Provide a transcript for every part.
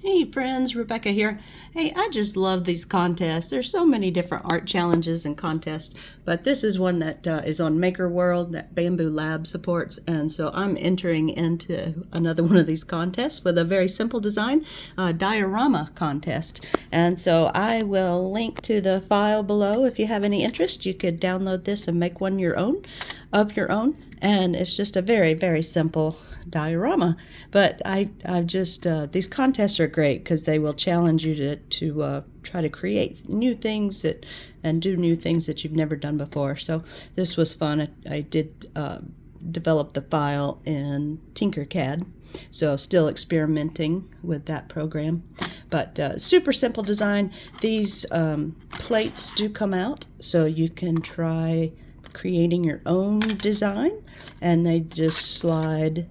Hey friends, Rebecca here. Hey, I just love these contests. There's so many different art challenges and contests, but this is one that is on Maker World that Bamboo Lab supports, and so I'm entering into another one of these contests with a very simple design, diorama contest. And so I will link to the file below. If you have any interest, you could download this and make one of your own. And it's just a very, very simple diorama. But I just these contests are great because they will challenge you to try to create new things and do new things that you've never done before. So this was fun. I did develop the file in Tinkercad, so still experimenting with that program. But super simple design. These plates do come out, so you can try creating your own design, and they just slide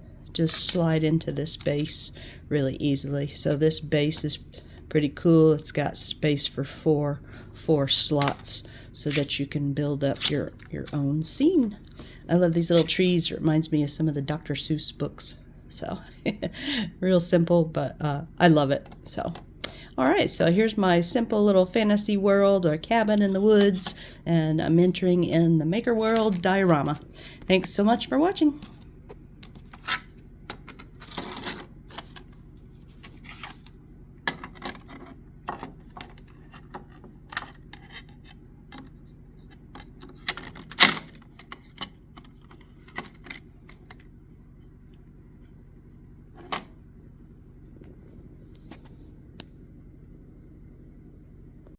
into this base really easily. So this base is pretty cool. It's got space for four slots so that you can build up your own scene. I love these little trees. It reminds me of some of the Dr. Seuss books. So real simple, but I love it. So alright, so here's my simple little fantasy world or cabin in the woods, and I'm entering in the Maker World diorama. Thanks so much for watching.